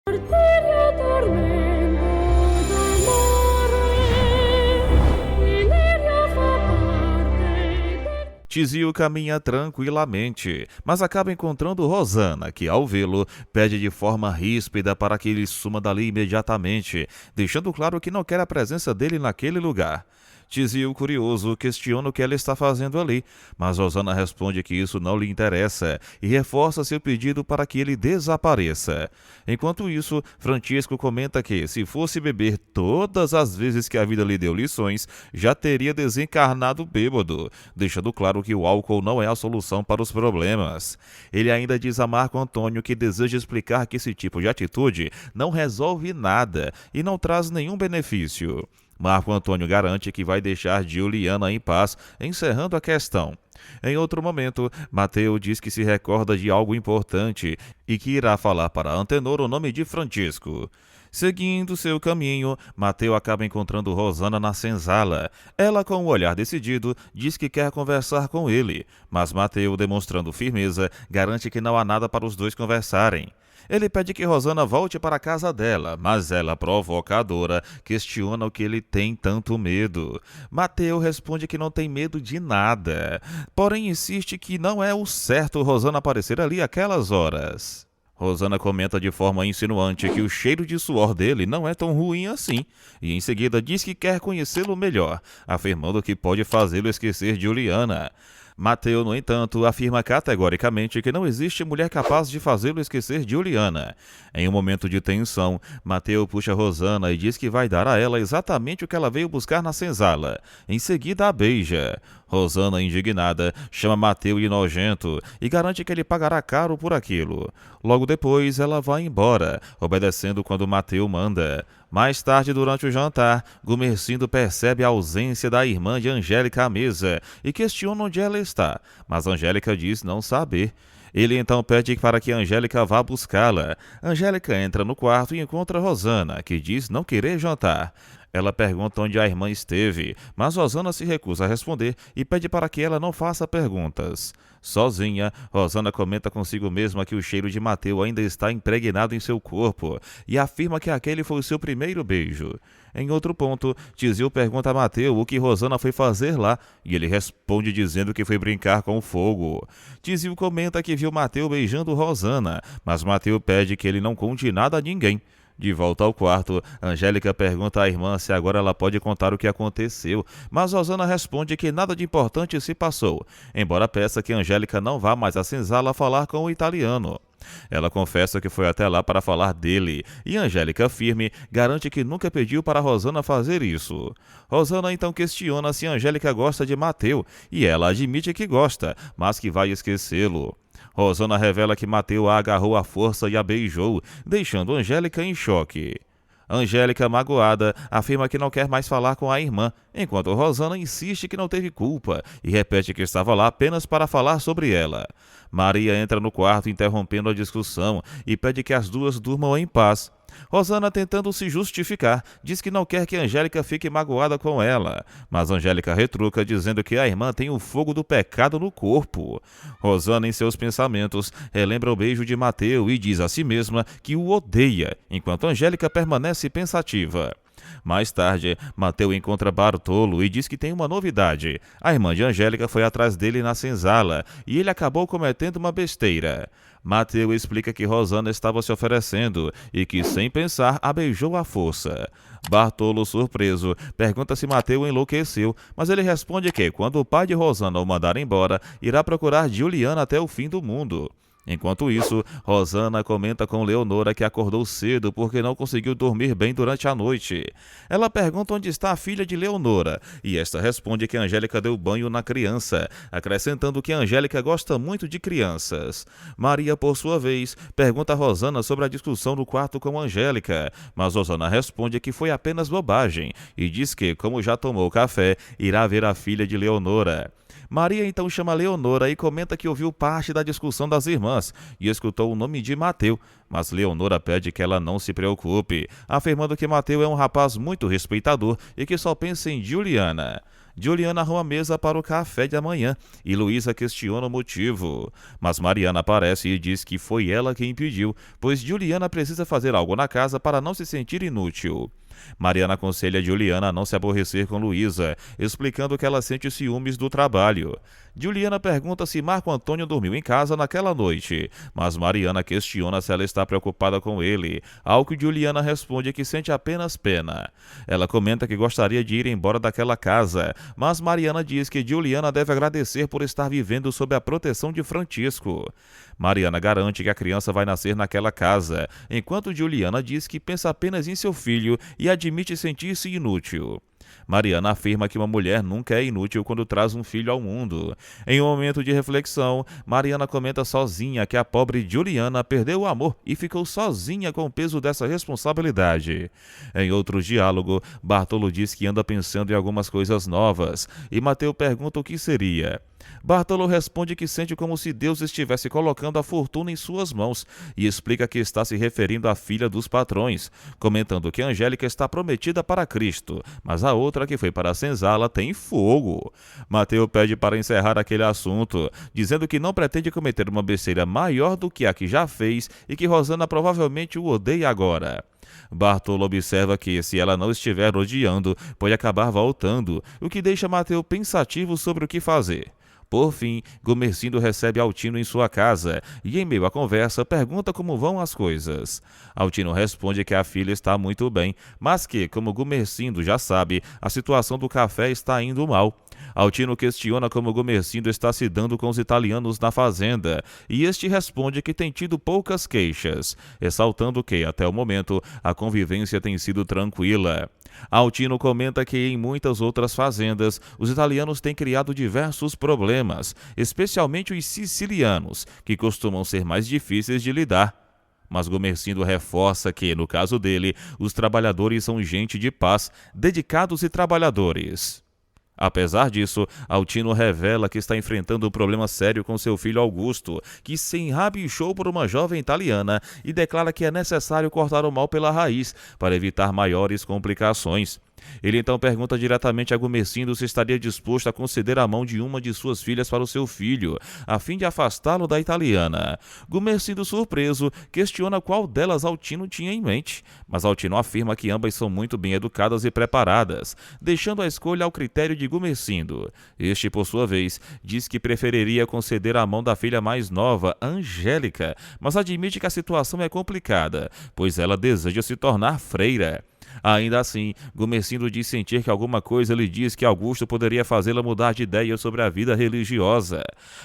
Arteria tormento d'amore, Ileria fa parte. Tizio caminha tranquilamente, mas acaba encontrando Rosana, que ao vê-lo, pede de forma ríspida para que ele suma dali imediatamente, deixando claro que não quer a presença dele naquele lugar. Tizio, curioso, questiona o que ela está fazendo ali, mas Rosana responde que isso não lhe interessa e reforça seu pedido para que ele desapareça. Enquanto isso, Francisco comenta que, se fosse beber todas as vezes que a vida lhe deu lições, já teria desencarnado bêbado, deixando claro que o álcool não é a solução para os problemas. Ele ainda diz a Marco Antônio que deseja explicar que esse tipo de atitude não resolve nada e não traz nenhum benefício. Marco Antônio garante que vai deixar Juliana em paz, encerrando a questão. Em outro momento, Mateu diz que se recorda de algo importante e que irá falar para Antenor o nome de Francisco. Seguindo seu caminho, Mateu acaba encontrando Rosana na senzala. Ela, com um olhar decidido, diz que quer conversar com ele, mas Mateu, demonstrando firmeza, garante que não há nada para os dois conversarem. Ele pede que Rosana volte para a casa dela, mas ela, provocadora, questiona o que ele tem tanto medo. Mateu responde que não tem medo de nada, porém insiste que não é o certo Rosana aparecer ali àquelas horas. Rosana comenta de forma insinuante que o cheiro de suor dele não é tão ruim assim, e em seguida diz que quer conhecê-lo melhor, afirmando que pode fazê-lo esquecer Juliana. Mateu, no entanto, afirma categoricamente que não existe mulher capaz de fazê-lo esquecer Juliana. Em um momento de tensão, Mateu puxa Rosana e diz que vai dar a ela exatamente o que ela veio buscar na senzala. Em seguida, a beija. Rosana, indignada, chama Mateu de nojento e garante que ele pagará caro por aquilo. Logo depois, ela vai embora, obedecendo quando Mateu manda. Mais tarde, durante o jantar, Gumercindo percebe a ausência da irmã de Angélica à mesa e questiona onde ela está, mas Angélica diz não saber. Ele então pede para que Angélica vá buscá-la. Angélica entra no quarto e encontra Rosana, que diz não querer jantar. Ela pergunta onde a irmã esteve, mas Rosana se recusa a responder e pede para que ela não faça perguntas. Sozinha, Rosana comenta consigo mesma que o cheiro de Mateu ainda está impregnado em seu corpo e afirma que aquele foi o seu primeiro beijo. Em outro ponto, Tizio pergunta a Mateu o que Rosana foi fazer lá e ele responde dizendo que foi brincar com o fogo. Tizio comenta que viu Mateu beijando Rosana, mas Mateu pede que ele não conte nada a ninguém. De volta ao quarto, Angélica pergunta à irmã se agora ela pode contar o que aconteceu, mas Rosana responde que nada de importante se passou, embora peça que Angélica não vá mais à senzala falar com o italiano. Ela confessa que foi até lá para falar dele, e Angélica, firme, garante que nunca pediu para Rosana fazer isso. Rosana então questiona se Angélica gosta de Mateu, e ela admite que gosta, mas que vai esquecê-lo. Rosana revela que Mateu a agarrou à força e a beijou, deixando Angélica em choque. Angélica, magoada, afirma que não quer mais falar com a irmã, enquanto Rosana insiste que não teve culpa e repete que estava lá apenas para falar sobre ela. Maria entra no quarto interrompendo a discussão e pede que as duas durmam em paz. Rosana, tentando se justificar, diz que não quer que Angélica fique magoada com ela, mas Angélica retruca dizendo que a irmã tem o fogo do pecado no corpo. Rosana, em seus pensamentos, relembra o beijo de Mateu e diz a si mesma que o odeia, enquanto Angélica permanece pensativa. Mais tarde, Mateu encontra Bartolo e diz que tem uma novidade. A irmã de Angélica foi atrás dele na senzala e ele acabou cometendo uma besteira. Mateu explica que Rosana estava se oferecendo e que, sem pensar, a beijou à força. Bartolo, surpreso, pergunta se Mateu enlouqueceu, mas ele responde que, quando o pai de Rosana o mandar embora, irá procurar Juliana até o fim do mundo. Enquanto isso, Rosana comenta com Leonora que acordou cedo porque não conseguiu dormir bem durante a noite. Ela pergunta onde está a filha de Leonora, e esta responde que Angélica deu banho na criança, acrescentando que Angélica gosta muito de crianças. Maria, por sua vez, pergunta a Rosana sobre a discussão no quarto com Angélica, mas Rosana responde que foi apenas bobagem, e diz que, como já tomou café, irá ver a filha de Leonora. Maria então chama Leonora e comenta que ouviu parte da discussão das irmãs e escutou o nome de Mateu, mas Leonora pede que ela não se preocupe, afirmando que Mateu é um rapaz muito respeitador e que só pensa em Juliana. Juliana arruma a mesa para o café da manhã e Luísa questiona o motivo. Mas Mariana aparece e diz que foi ela quem pediu, pois Juliana precisa fazer algo na casa para não se sentir inútil. Mariana aconselha Juliana a não se aborrecer com Luísa, explicando que ela sente ciúmes do trabalho. Juliana pergunta se Marco Antônio dormiu em casa naquela noite, mas Mariana questiona se ela está preocupada com ele, ao que Juliana responde que sente apenas pena. Ela comenta que gostaria de ir embora daquela casa, mas Mariana diz que Juliana deve agradecer por estar vivendo sob a proteção de Francisco. Mariana garante que a criança vai nascer naquela casa, enquanto Juliana diz que pensa apenas em seu filho e admite sentir-se inútil. Mariana afirma que uma mulher nunca é inútil quando traz um filho ao mundo. Em um momento de reflexão, Mariana comenta sozinha que a pobre Juliana perdeu o amor e ficou sozinha com o peso dessa responsabilidade. Em outro diálogo, Bartolo diz que anda pensando em algumas coisas novas e Mateu pergunta o que seria. Bartolo responde que sente como se Deus estivesse colocando a fortuna em suas mãos e explica que está se referindo à filha dos patrões, comentando que Angélica está prometida para Cristo, mas a outra que foi para a senzala tem fogo. Mateu pede para encerrar aquele assunto, dizendo que não pretende cometer uma besteira maior do que a que já fez e que Rosana provavelmente o odeia agora. Bartolo observa que, se ela não estiver odiando, pode acabar voltando, o que deixa Mateu pensativo sobre o que fazer. Por fim, Gumercindo recebe Altino em sua casa e, em meio à conversa, pergunta como vão as coisas. Altino responde que a filha está muito bem, mas que, como Gumercindo já sabe, a situação do café está indo mal. Altino questiona como Gumercindo está se dando com os italianos na fazenda, e este responde que tem tido poucas queixas, ressaltando que, até o momento, a convivência tem sido tranquila. Altino comenta que em muitas outras fazendas, os italianos têm criado diversos problemas, especialmente os sicilianos, que costumam ser mais difíceis de lidar. Mas Gumercindo reforça que, no caso dele, os trabalhadores são gente de paz, dedicados e trabalhadores. Apesar disso, Altino revela que está enfrentando um problema sério com seu filho Augusto, que se enrabichou por uma jovem italiana e declara que é necessário cortar o mal pela raiz para evitar maiores complicações. Ele então pergunta diretamente a Gumercindo se estaria disposto a conceder a mão de uma de suas filhas para o seu filho, a fim de afastá-lo da italiana. Gumercindo, surpreso, questiona qual delas Altino tinha em mente, mas Altino afirma que ambas são muito bem educadas e preparadas, deixando a escolha ao critério de Gumercindo. Este, por sua vez, diz que preferiria conceder a mão da filha mais nova, Angélica, mas admite que a situação é complicada, pois ela deseja se tornar freira. Ainda assim, Gumercindo diz sentir que alguma coisa lhe diz que Augusto poderia fazê-la mudar de ideia sobre a vida religiosa.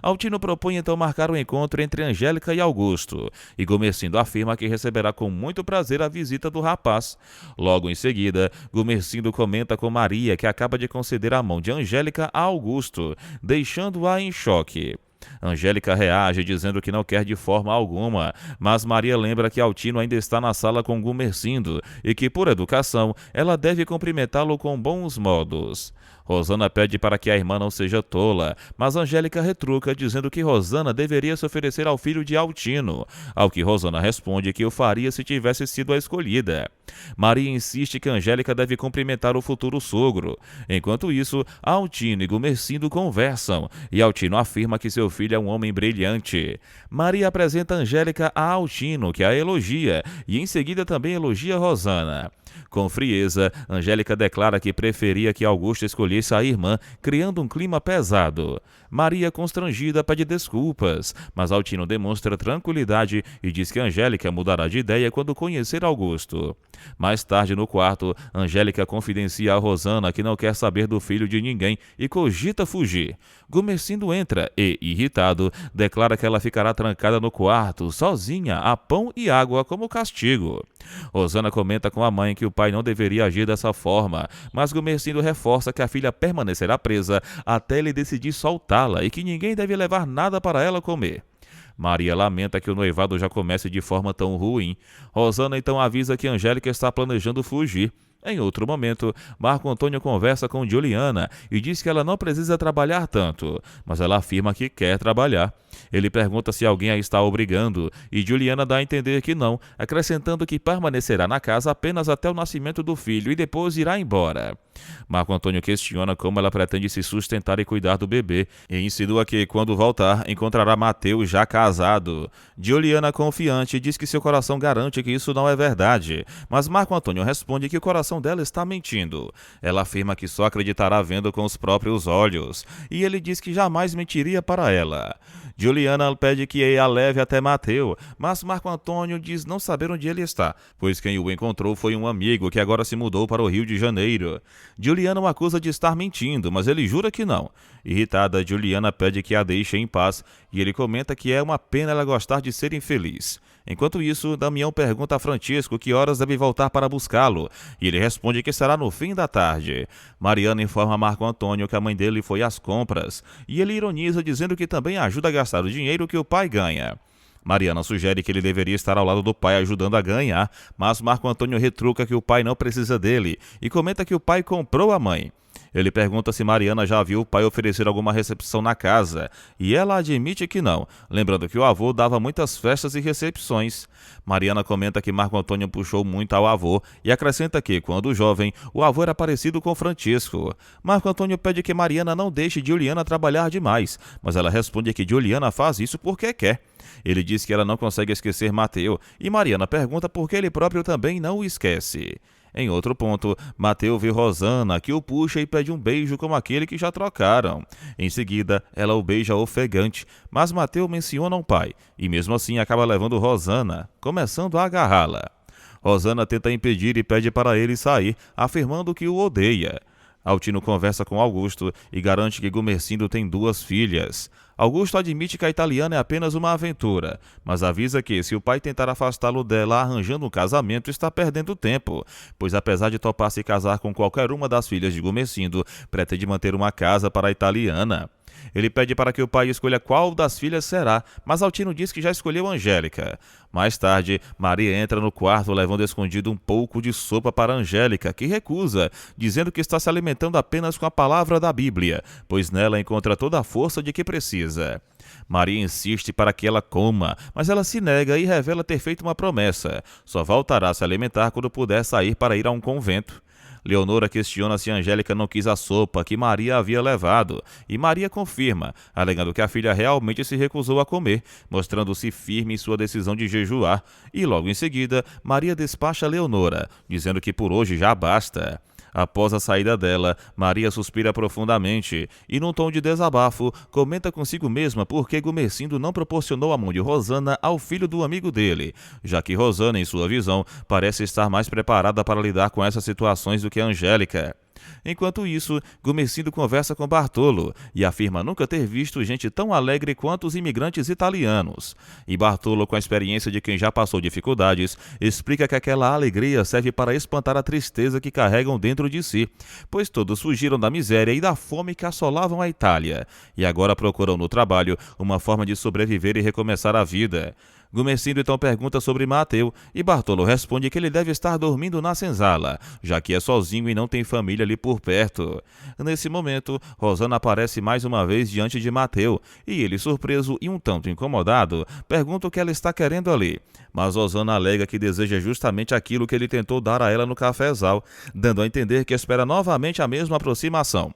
Altino propõe então marcar um encontro entre Angélica e Augusto, e Gumercindo afirma que receberá com muito prazer a visita do rapaz. Logo em seguida, Gumercindo comenta com Maria que acaba de conceder a mão de Angélica a Augusto, deixando-a em choque. Angélica reage dizendo que não quer de forma alguma, mas Maria lembra que Altino ainda está na sala com Gumercindo e que, por educação, ela deve cumprimentá-lo com bons modos. Rosana pede para que a irmã não seja tola, mas Angélica retruca dizendo que Rosana deveria se oferecer ao filho de Altino, ao que Rosana responde que o faria se tivesse sido a escolhida. Maria insiste que Angélica deve cumprimentar o futuro sogro. Enquanto isso, Altino e Gumercindo conversam, e Altino afirma que seu filho é um homem brilhante. Maria apresenta Angélica a Altino, que a elogia, e em seguida também elogia Rosana. Com frieza, Angélica declara que preferia que Augusto escolhesse a irmã, criando um clima pesado. Maria, constrangida, pede desculpas, mas Altino demonstra tranquilidade e diz que Angélica mudará de ideia quando conhecer Augusto. Mais tarde, no quarto, Angélica confidencia a Rosana que não quer saber do filho de ninguém e cogita fugir. Gumercindo entra e, irritado, declara que ela ficará trancada no quarto, sozinha, a pão e água como castigo. Rosana comenta com a mãe que o pai não deveria agir dessa forma, mas Gumercindo reforça que a filha permanecerá presa até ele decidir soltá-la e que ninguém deve levar nada para ela comer. Maria lamenta que o noivado já comece de forma tão ruim. Rosana então avisa que Angélica está planejando fugir. Em outro momento, Marco Antônio conversa com Juliana e diz que ela não precisa trabalhar tanto, mas ela afirma que quer trabalhar. Ele pergunta se alguém a está obrigando, e Juliana dá a entender que não, acrescentando que permanecerá na casa apenas até o nascimento do filho e depois irá embora. Marco Antônio questiona como ela pretende se sustentar e cuidar do bebê, e insinua que, quando voltar, encontrará Mateus já casado. Juliana, confiante, diz que seu coração garante que isso não é verdade, mas Marco Antônio responde que o coração dela está mentindo. Ela afirma que só acreditará vendo com os próprios olhos, e ele diz que jamais mentiria para ela. Juliana pede que a leve até Mateus, mas Marco Antônio diz não saber onde ele está, pois quem o encontrou foi um amigo que agora se mudou para o Rio de Janeiro. Juliana o acusa de estar mentindo, mas ele jura que não. Irritada, Juliana pede que a deixe em paz e ele comenta que é uma pena ela gostar de ser infeliz. Enquanto isso, Damião pergunta a Francisco que horas deve voltar para buscá-lo, e ele responde que será no fim da tarde. Mariana informa a Marco Antônio que a mãe dele foi às compras, e ele ironiza dizendo que também ajuda a gastar o dinheiro que o pai ganha. Mariana sugere que ele deveria estar ao lado do pai ajudando a ganhar, mas Marco Antônio retruca que o pai não precisa dele e comenta que o pai comprou a mãe. Ele pergunta se Mariana já viu o pai oferecer alguma recepção na casa, e ela admite que não, lembrando que o avô dava muitas festas e recepções. Mariana comenta que Marco Antônio puxou muito ao avô e acrescenta que, quando jovem, o avô era parecido com Francisco. Marco Antônio pede que Mariana não deixe Juliana trabalhar demais, mas ela responde que Juliana faz isso porque quer. Ele diz que ela não consegue esquecer Mateus, e Mariana pergunta por que ele próprio também não o esquece. Em outro ponto, Mateus vê Rosana, que o puxa e pede um beijo como aquele que já trocaram. Em seguida, ela o beija ofegante, mas Mateus menciona o pai, e mesmo assim acaba levando Rosana, começando a agarrá-la. Rosana tenta impedir e pede para ele sair, afirmando que o odeia. Altino conversa com Augusto e garante que Gumercindo tem 2 filhas. Augusto admite que a italiana é apenas uma aventura, mas avisa que, se o pai tentar afastá-lo dela arranjando um casamento, está perdendo tempo, pois apesar de topar se casar com qualquer uma das filhas de Gumercindo, pretende manter uma casa para a italiana. Ele pede para que o pai escolha qual das filhas será, mas Altino diz que já escolheu Angélica. Mais tarde, Maria entra no quarto levando escondido um pouco de sopa para Angélica, que recusa, dizendo que está se alimentando apenas com a palavra da Bíblia, pois nela encontra toda a força de que precisa. Maria insiste para que ela coma, mas ela se nega e revela ter feito uma promessa. Só voltará a se alimentar quando puder sair para ir a um convento. Leonora questiona se Angélica não quis a sopa que Maria havia levado, e Maria confirma, alegando que a filha realmente se recusou a comer, mostrando-se firme em sua decisão de jejuar, e logo em seguida, Maria despacha Leonora, dizendo que por hoje já basta. Após a saída dela, Maria suspira profundamente e, num tom de desabafo, comenta consigo mesma por que Gumercindo não proporcionou a mão de Rosana ao filho do amigo dele, já que Rosana, em sua visão, parece estar mais preparada para lidar com essas situações do que Angélica. Enquanto isso, Gumercindo conversa com Bartolo e afirma nunca ter visto gente tão alegre quanto os imigrantes italianos. E Bartolo, com a experiência de quem já passou dificuldades, explica que aquela alegria serve para espantar a tristeza que carregam dentro de si, pois todos fugiram da miséria e da fome que assolavam a Itália, e agora procuram no trabalho uma forma de sobreviver e recomeçar a vida. Gumercindo então pergunta sobre Mateus e Bartolo responde que ele deve estar dormindo na senzala, já que é sozinho e não tem família ali por perto. Nesse momento, Rosana aparece mais uma vez diante de Mateus e ele, surpreso e um tanto incomodado, pergunta o que ela está querendo ali. Mas Rosana alega que deseja justamente aquilo que ele tentou dar a ela no cafezal, dando a entender que espera novamente a mesma aproximação.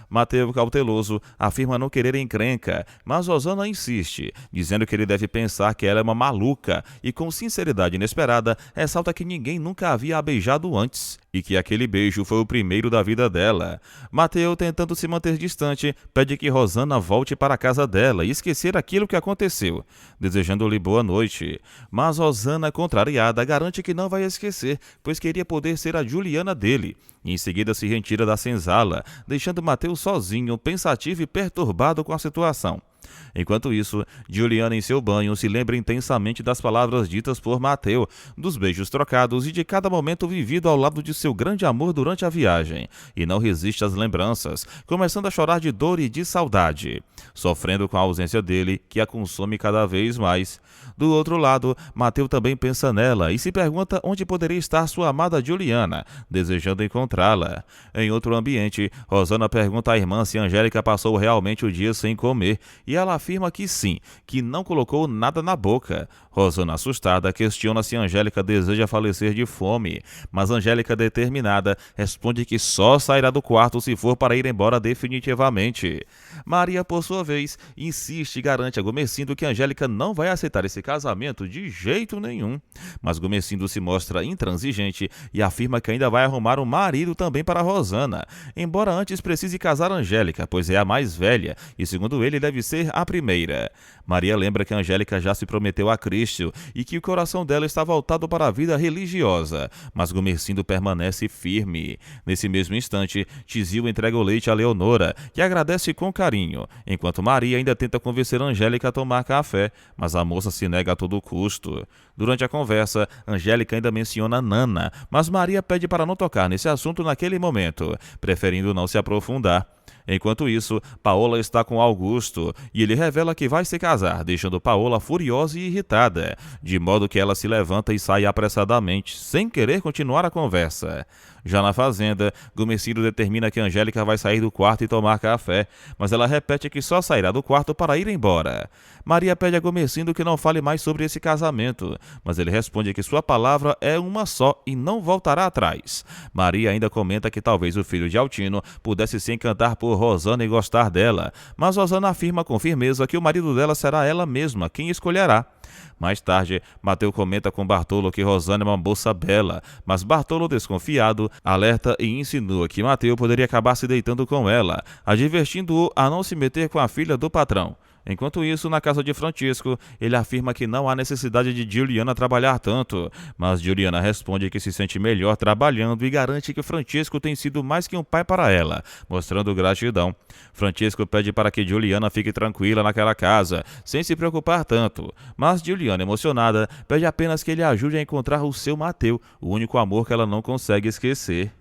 Mateus, cauteloso, afirma não querer encrenca, mas Rosana insiste, dizendo que ele deve pensar que ela é uma maluca e, com sinceridade inesperada, ressalta que ninguém nunca havia a beijado antes e que aquele beijo foi o primeiro da vida dela. Mateus, tentando se manter distante, pede que Rosana volte para a casa dela e esquecer aquilo que aconteceu, desejando-lhe boa noite. Mas Rosana, contrariada, garante que não vai esquecer, pois queria poder ser a Juliana dele. E em seguida se retira da senzala, deixando Mateus sozinho, pensativo e perturbado com a situação. Enquanto isso, Juliana em seu banho se lembra intensamente das palavras ditas por Mateus, dos beijos trocados e de cada momento vivido ao lado de seu grande amor durante a viagem, e não resiste às lembranças, começando a chorar de dor e de saudade, sofrendo com a ausência dele, que a consome cada vez mais. Do outro lado, Mateus também pensa nela e se pergunta onde poderia estar sua amada Juliana, desejando encontrá-la. Em outro ambiente, Rosana pergunta à irmã se Angélica passou realmente o dia sem comer, e ela afirma que sim, que não colocou nada na boca. Rosana, assustada, questiona se Angélica deseja falecer de fome, mas Angélica, determinada, responde que só sairá do quarto se for para ir embora definitivamente. Maria, por sua vez, insiste e garante a Gomercindo que Angélica não vai aceitar esse casamento de jeito nenhum. Mas Gomercindo se mostra intransigente e afirma que ainda vai arrumar um marido também para Rosana, embora antes precise casar Angélica, pois é a mais velha e, segundo ele, deve ser a primeira. Maria lembra que Angélica já se prometeu a Cristo e que o coração dela está voltado para a vida religiosa, mas Gomercindo permanece firme. Nesse mesmo instante, Tizil entrega o leite a Leonora, que agradece com carinho, enquanto Maria ainda tenta convencer Angélica a tomar café, mas a moça se nega a todo custo. Durante a conversa, Angélica ainda menciona Nana, mas Maria pede para não tocar nesse assunto naquele momento, preferindo não se aprofundar. Enquanto isso, Paola está com Augusto e ele revela que vai se casar, deixando Paola furiosa e irritada, de modo que ela se levanta e sai apressadamente, sem querer continuar a conversa. Já na fazenda, Gomercindo determina que Angélica vai sair do quarto e tomar café, mas ela repete que só sairá do quarto para ir embora. Maria pede a Gomercindo que não fale mais sobre esse casamento, mas ele responde que sua palavra é uma só e não voltará atrás. Maria ainda comenta que talvez o filho de Altino pudesse se encantar por Rosana e gostar dela, mas Rosana afirma com firmeza que o marido dela será ela mesma quem escolherá. Mais tarde, Mateu comenta com Bartolo que Rosana é uma moça bela, mas Bartolo, desconfiado, alerta e insinua que Mateu poderia acabar se deitando com ela, advertindo-o a não se meter com a filha do patrão. Enquanto isso, na casa de Francisco, ele afirma que não há necessidade de Juliana trabalhar tanto, mas Juliana responde que se sente melhor trabalhando e garante que Francisco tem sido mais que um pai para ela, mostrando gratidão. Francisco pede para que Juliana fique tranquila naquela casa, sem se preocupar tanto, mas Juliana, emocionada, pede apenas que ele ajude a encontrar o seu Mateu, o único amor que ela não consegue esquecer.